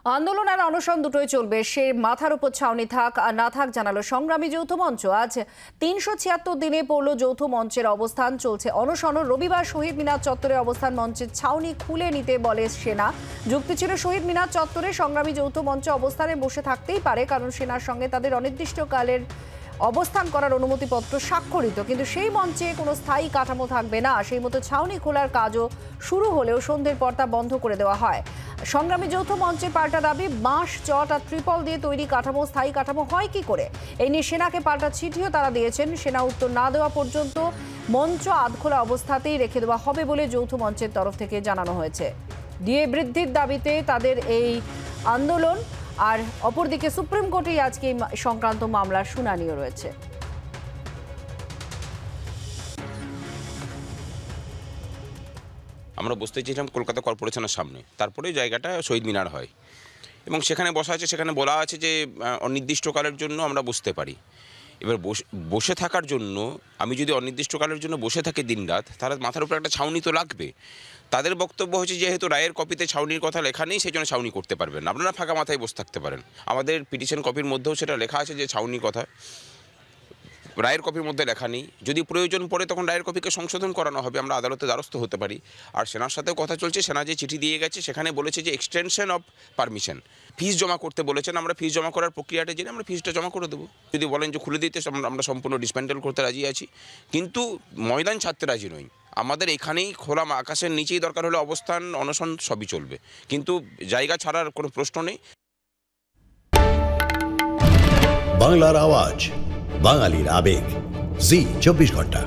আন্দোলন আর অনশন দুটোই চলবে, সে মাথার উপর ছাউনি থাক আর না থাক জানালো সংগ্রামী যৌথ মঞ্চ। আজ ৩৭৬ দিনে পড়ল যৌথ মঞ্চের অবস্থান, চলছে অনশন। রবিবার শহীদ মিনার চত্বরে অবস্থান মঞ্চের ছাউনি খুলে নিতে বলে সেনা। যুক্তি ছিল শহীদ মিনার চত্বরে সংগ্রামী যৌথ মঞ্চ অবস্থানে বসে থাকতেই পারে, কারণ সেনার সঙ্গে তাদের অনির্দিষ্টকালের অবস্থান করার অনুমতিপত্র স্বাক্ষরিত, কিন্তু সেই মঞ্চে কোনো স্থায়ী কাঠামো থাকবে না। সেই মতো ছাউনি খোলার কাজও শুরু হলেও সন্ধ্যের পর তা বন্ধ করে দেওয়া হয়। সংগ্রামী যৌথ মঞ্চের পাল্টা দাবি, বাঁশ, চট আর ত্রিপল দিয়ে তৈরি কাঠামো স্থায়ী কাঠামো হয় কি করে। এই নিয়ে সেনাকে পাল্টা চিঠিও তারা দিয়েছেন। সেনা উত্তর না দেওয়া পর্যন্ত মঞ্চ আধখোলা অবস্থাতেই রেখে দেওয়া হবে বলে যৌথ মঞ্চের তরফ থেকে জানানো হয়েছে। ডিএ বৃদ্ধির দাবিতে তাদের এই আন্দোলন। আর অপরদিকে সুপ্রিম কোর্টেই আজকে সংক্রান্ত মামলার শুনানিও রয়েছে। আমরা বসতে চেয়েছিলাম কলকাতা কর্পোরেশনের সামনে, তারপরে জায়গাটা শহীদ মিনার হয় এবং সেখানে বসা আছে, সেখানে বলা আছে যে অনির্দিষ্টকালের জন্য আমরা বসতে পারি। এবার বসে থাকার জন্য আমি যদি অনির্দিষ্টকালের জন্য বসে থাকি দিনরাত, তাহলে মাথার উপর একটা ছাউনি তো লাগবে। তাদের বক্তব্য হচ্ছে যেহেতু রায়ের কপিতে ছাউনির কথা লেখা নেই, সেই জন্য ছাউনি করতে পারবেন, আপনারা ফাঁকা মাথায় বসে থাকতে পারেন। আমাদের পিটিশন কপির মধ্যেও সেটা লেখা আছে যে ছাউনির কথা রায়ের কপির মধ্যে লেখা নেই। যদি প্রয়োজন পড়ে তখন রায়ের কপিকে সংশোধন করানো হবে, আমরা আদালতে দ্বারস্থ হতে পারি। আর সেনার সাথেও কথা চলছে, সেনা যে চিঠি দিয়ে গেছে সেখানে বলেছে যে এক্সটেনশন অফ পারমিশন, ফিস জমা করতে বলেছেন। আমরা ফিস জমা করার প্রক্রিয়াটা জেনে আমরা ফিসটা জমা করে দেবো। যদি বলেন যে খুলে দিতে, আমরা সম্পূর্ণ ডিসমেন্টেল করতে রাজি আছি, কিন্তু ময়দান ছাড়তে রাজি নই। আমাদের এখানেই খোলা আকাশের নিচেই দরকার হলে অবস্থান, অনশন সবই চলবে, কিন্তু জায়গা ছাড়ার কোনো প্রশ্ন নেই। বাংলার আওয়াজ, বাঙালির আবেগ, জি 24 ঘন্টা।